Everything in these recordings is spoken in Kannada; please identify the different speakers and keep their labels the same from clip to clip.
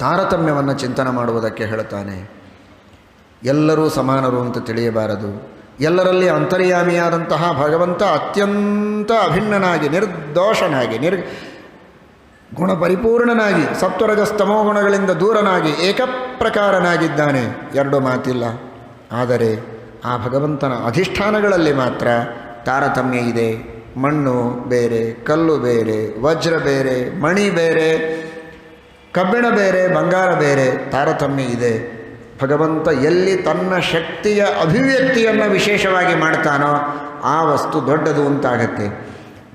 Speaker 1: ತಾರತಮ್ಯವನ್ನು ಚಿಂತನೆ ಮಾಡುವುದಕ್ಕೆ ಹೇಳ್ತಾನೆ. ಎಲ್ಲರೂ ಸಮಾನರು ಅಂತ ತಿಳಿಯಬಾರದು. ಎಲ್ಲರಲ್ಲಿ ಅಂತರ್ಯಾಮಿಯಾದಂತಹ ಭಗವಂತ ಅತ್ಯಂತ ಅಭಿನ್ನನಾಗಿ, ನಿರ್ದೋಷನಾಗಿ, ಗುಣಪರಿಪೂರ್ಣನಾಗಿ, ಸತ್ವರಜಸ್ತಮೋ ಗುಣಗಳಿಂದ ದೂರನಾಗಿ, ಏಕಪ್ರಕಾರನಾಗಿದ್ದಾನೆ. ಎರಡು ಮಾತಿಲ್ಲ. ಆದರೆ ಆ ಭಗವಂತನ ಅಧಿಷ್ಠಾನಗಳಲ್ಲಿ ಮಾತ್ರ ತಾರತಮ್ಯ ಇದೆ. ಮಣ್ಣು ಬೇರೆ, ಕಲ್ಲು ಬೇರೆ, ವಜ್ರ ಬೇರೆ, ಮಣಿ ಬೇರೆ, ಕಬ್ಬಿಣ ಬೇರೆ, ಬಂಗಾರ ಬೇರೆ, ತಾರತಮ್ಯ ಇದೆ. ಭಗವಂತ ಎಲ್ಲಿ ತನ್ನ ಶಕ್ತಿಯ ಅಭಿವ್ಯಕ್ತಿಯನ್ನು ವಿಶೇಷವಾಗಿ ಮಾಡ್ತಾನೋ ಆ ವಸ್ತು ದೊಡ್ಡದು ಅಂತಾಗತ್ತೆ.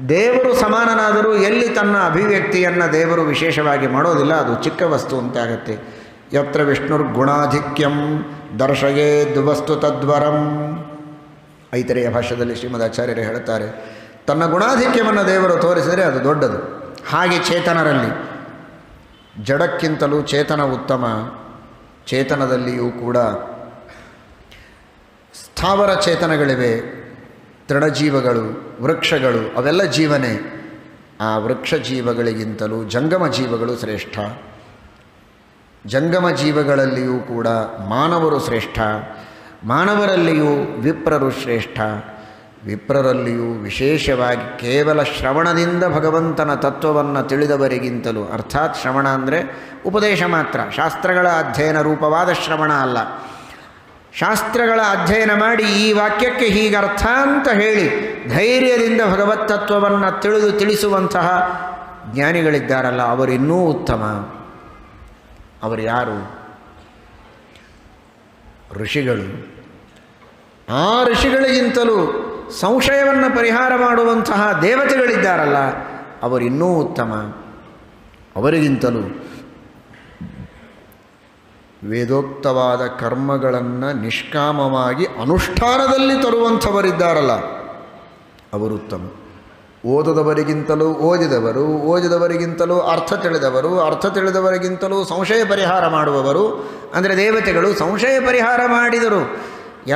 Speaker 1: ದೇವರು ಸಮಾನನಾದರೂ ಎಲ್ಲಿ ತನ್ನ ಅಭಿವ್ಯಕ್ತಿಯನ್ನು ದೇವರು ವಿಶೇಷವಾಗಿ ಮಾಡೋದಿಲ್ಲ, ಅದು ಚಿಕ್ಕ ವಸ್ತು ಅಂತಾಗತ್ತೆ. ಯತ್ರ ವಿಷ್ಣುರ್ಗುಣಾಧಿಕ್ಯಂ ದರ್ಶಯೇದ್ ವಸ್ತು ತದ್ವರಂ. ಐತರೆಯ ಭಾಷ್ಯದಲ್ಲಿ ಶ್ರೀಮದ್ ಆಚಾರ್ಯರು ಹೇಳ್ತಾರೆ, ತನ್ನ ಗುಣಾಧಿಕ್ಯವನ್ನು ದೇವರು ತೋರಿಸಿದರೆ ಅದು ದೊಡ್ಡದು. ಹಾಗೆ ಚೇತನರಲ್ಲಿ ಜಡಕ್ಕಿಂತಲೂ ಚೇತನ ಉತ್ತಮ. ಚೇತನದಲ್ಲಿಯೂ ಕೂಡ ಸ್ಥಾವರ ಚೇತನಗಳಿವೆ, ತೃಣಜೀವಗಳು, ವೃಕ್ಷಗಳು, ಅವೆಲ್ಲ ಜೀವನೆ. ಆ ವೃಕ್ಷ ಜೀವಗಳಿಗಿಂತಲೂ ಜಂಗಮ ಜೀವಗಳು ಶ್ರೇಷ್ಠ. ಜಂಗಮ ಜೀವಗಳಲ್ಲಿಯೂ ಕೂಡ ಮಾನವರು ಶ್ರೇಷ್ಠ. ಮಾನವರಲ್ಲಿಯೂ ವಿಪ್ರರು ಶ್ರೇಷ್ಠ. ವಿಪ್ರರಲ್ಲಿಯೂ ವಿಶೇಷವಾಗಿ ಕೇವಲ ಶ್ರವಣದಿಂದ ಭಗವಂತನ ತತ್ವವನ್ನು ತಿಳಿದವರಿಗಿಂತಲೂ, ಅರ್ಥಾತ್ ಶ್ರವಣ ಅಂದರೆ ಉಪದೇಶ ಮಾತ್ರ, ಶಾಸ್ತ್ರಗಳ ಅಧ್ಯಯನ ರೂಪವಾದ ಶ್ರವಣ ಅಲ್ಲ. ಶಾಸ್ತ್ರಗಳ ಅಧ್ಯಯನ ಮಾಡಿ ಈ ವಾಕ್ಯಕ್ಕೆ ಹೀಗರ್ಥ ಅಂತ ಹೇಳಿ ಧೈರ್ಯದಿಂದ ಭಗವತ್ ತತ್ವವನ್ನು ತಿಳಿಸುವಂತಹ ಜ್ಞಾನಿಗಳಿದ್ದಾರಲ್ಲ, ಅವರಿನ್ನೂ ಉತ್ತಮ. ಅವರು ಯಾರು? ಋಷಿಗಳು. ಆ ಋಷಿಗಳಿಗಿಂತಲೂ ಸಂಶಯವನ್ನು ಪರಿಹಾರ ಮಾಡುವಂತಹ ದೇವತೆಗಳಿದ್ದಾರಲ್ಲ, ಅವರಿನ್ನೂ ಉತ್ತಮ. ಅವರಿಗಿಂತಲೂ ವೇದೋಕ್ತವಾದ ಕರ್ಮಗಳನ್ನು ನಿಷ್ಕಾಮವಾಗಿ ಅನುಷ್ಠಾನದಲ್ಲಿ ತರುವಂಥವರಿದ್ದಾರಲ್ಲ, ಅವರು ಉತ್ತಮ. ಓದದವರಿಗಿಂತಲೂ ಓದಿದವರು, ಓದಿದವರಿಗಿಂತಲೂ ಅರ್ಥ ತಿಳಿದವರು, ಅರ್ಥ ತಿಳಿದವರಿಗಿಂತಲೂ ಸಂಶಯ ಪರಿಹಾರ ಮಾಡುವವರು. ಅಂದರೆ ದೇವತೆಗಳು ಸಂಶಯ ಪರಿಹಾರ ಮಾಡಿದರು,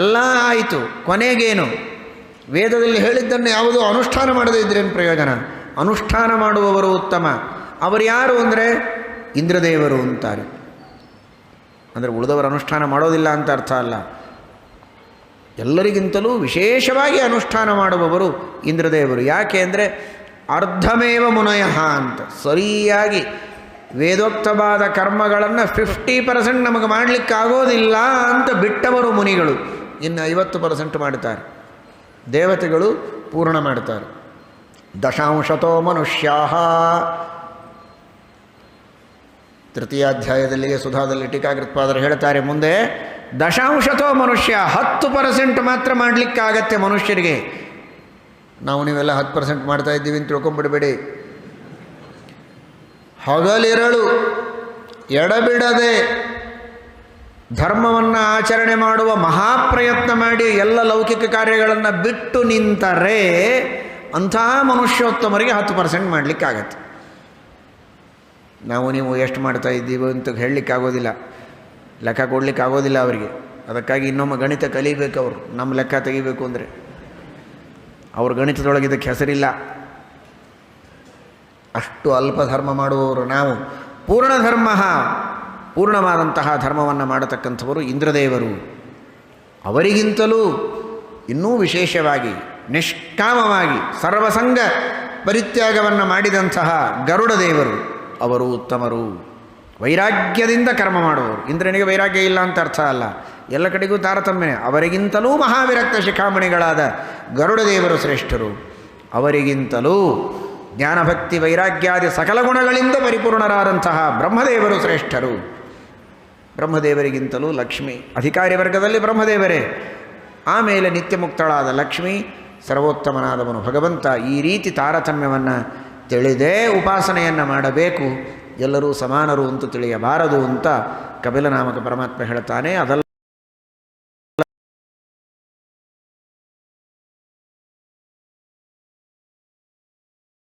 Speaker 1: ಎಲ್ಲ ಆಯಿತು. ಕೊನೆಗೇನು? ವೇದದಲ್ಲಿ ಹೇಳಿದ್ದನ್ನು ಯಾವುದೂ ಅನುಷ್ಠಾನ ಮಾಡದೇ ಇದ್ರೇನು ಪ್ರಯೋಜನ? ಅನುಷ್ಠಾನ ಮಾಡುವವರು ಉತ್ತಮ. ಅವರು ಯಾರು ಅಂದರೆ ಇಂದ್ರದೇವರು ಅಂತಾರೆ. ಅಂದರೆ ಉಳಿದವರು ಅನುಷ್ಠಾನ ಮಾಡೋದಿಲ್ಲ ಅಂತ ಅರ್ಥ ಅಲ್ಲ. ಎಲ್ಲರಿಗಿಂತಲೂ ವಿಶೇಷವಾಗಿ ಅನುಷ್ಠಾನ ಮಾಡುವವರು ಇಂದ್ರದೇವರು. ಯಾಕೆ ಅಂದರೆ ಅರ್ಧಮೇವ ಮುನಯಃ ಅಂತ, ಸರಿಯಾಗಿ ವೇದೋಕ್ತವಾದ ಕರ್ಮಗಳನ್ನು 50% ನಮಗೆ ಮಾಡಲಿಕ್ಕಾಗೋದಿಲ್ಲ ಅಂತ ಬಿಟ್ಟವರು ಮುನಿಗಳು. ಇನ್ನು 50% ಮಾಡ್ತಾರೆ. ದೇವತೆಗಳು ಪೂರ್ಣ ಮಾಡ್ತಾರೆ. ದಶಾಂಶತೋ ಮನುಷ್ಯಾಃ, ತೃತೀಯಾಧ್ಯಾಯದಲ್ಲಿಯೇ ಸುಧಾದಲ್ಲಿ ಟೀಕಾಕೃತ್ಪಾದರು ಹೇಳ್ತಾರೆ. ಮುಂದೆ ದಶಾಂಶತೋ ಮನುಷ್ಯ, 10% ಮಾತ್ರ ಮಾಡಲಿಕ್ಕಾಗತ್ತೆ ಮನುಷ್ಯರಿಗೆ. ನಾವು ನೀವೆಲ್ಲ 10% ಮಾಡ್ತಾ ಇದ್ದೀವಿ ಅಂತ ತಿಳ್ಕೊಂಬಿಡಬೇಡಿ. ಹಗಲಿರಳು ಎಡಬಿಡದೆ ಧರ್ಮವನ್ನು ಆಚರಣೆ ಮಾಡುವ ಮಹಾಪ್ರಯತ್ನ ಮಾಡಿ ಎಲ್ಲ ಲೌಕಿಕ ಕಾರ್ಯಗಳನ್ನು ಬಿಟ್ಟು ನಿಂತರೆ ಅಂತಹ ಮನುಷ್ಯೋತ್ತಮರಿಗೆ 10% ಮಾಡಲಿಕ್ಕಾಗತ್ತೆ. ನಾವು ನೀವು ಎಷ್ಟು ಮಾಡ್ತಾ ಇದ್ದೀವಿ ಅಂತ ಹೇಳಲಿಕ್ಕಾಗೋದಿಲ್ಲ, ಲೆಕ್ಕ ಕೊಡಲಿಕ್ಕಾಗೋದಿಲ್ಲ ಅವರಿಗೆ. ಅದಕ್ಕಾಗಿ ಇನ್ನೊಮ್ಮೆ ಗಣಿತ ಕಲಿಬೇಕು ಅವರು, ನಮ್ಮ ಲೆಕ್ಕ ತೆಗಿಬೇಕು ಅಂದರೆ. ಅವ್ರ ಗಣಿತದೊಳಗೆ ಇದಕ್ಕೆ ಹೆಸರಿಲ್ಲ. ಅಷ್ಟು ಅಲ್ಪ ಧರ್ಮ ಮಾಡುವವರು ನಾವು. ಪೂರ್ಣ ಧರ್ಮ, ಪೂರ್ಣವಾದಂತಹ ಧರ್ಮವನ್ನು ಮಾಡತಕ್ಕಂಥವರು ಇಂದ್ರದೇವರು. ಅವರಿಗಿಂತಲೂ ಇನ್ನೂ ವಿಶೇಷವಾಗಿ ನಿಷ್ಕಾಮವಾಗಿ ಸರ್ವಸಂಗ ಪರಿತ್ಯಾಗವನ್ನು ಮಾಡಿದಂತಹ ಗರುಡ ದೇವರು, ಅವರು ಉತ್ತಮರು. ವೈರಾಗ್ಯದಿಂದ ಕರ್ಮ ಮಾಡುವವರು. ಇಂದ್ರನಿಗೆ ವೈರಾಗ್ಯ ಇಲ್ಲ ಅಂತ ಅರ್ಥ ಅಲ್ಲ, ಎಲ್ಲ ಕಡೆಗೂ ತಾರತಮ್ಯ. ಅವರಿಗಿಂತಲೂ ಮಹಾವಿರಕ್ತ ಶಿಖಾಮಣಿಗಳಾದ ಗರುಡ ದೇವರು ಶ್ರೇಷ್ಠರು. ಅವರಿಗಿಂತಲೂ ಜ್ಞಾನಭಕ್ತಿ ವೈರಾಗ್ಯಾದಿ ಸಕಲ ಗುಣಗಳಿಂದ ಪರಿಪೂರ್ಣರಾದಂತಹ ಬ್ರಹ್ಮದೇವರು ಶ್ರೇಷ್ಠರು. ಬ್ರಹ್ಮದೇವರಿಗಿಂತಲೂ ಲಕ್ಷ್ಮಿ, ಅಧಿಕಾರಿ ವರ್ಗದಲ್ಲಿ ಬ್ರಹ್ಮದೇವರೇ, ಆಮೇಲೆ ನಿತ್ಯ ಮುಕ್ತಳಾದ ಲಕ್ಷ್ಮಿ, ಸರ್ವೋತ್ತಮನಾದವನು ಭಗವಂತ. ಈ ರೀತಿ ತಾರತಮ್ಯವನ್ನು ತಿಳಿದೇ ಉಪಾಸನೆಯನ್ನು ಮಾಡಬೇಕು. ಎಲ್ಲರೂ ಸಮಾನರು ಅಂತ ತಿಳಿಯಬಾರದು ಅಂತ ಕಪಿಲನಾಮಕ ಪರಮಾತ್ಮ ಹೇಳ್ತಾನೆ. ಅದಲ್ಲ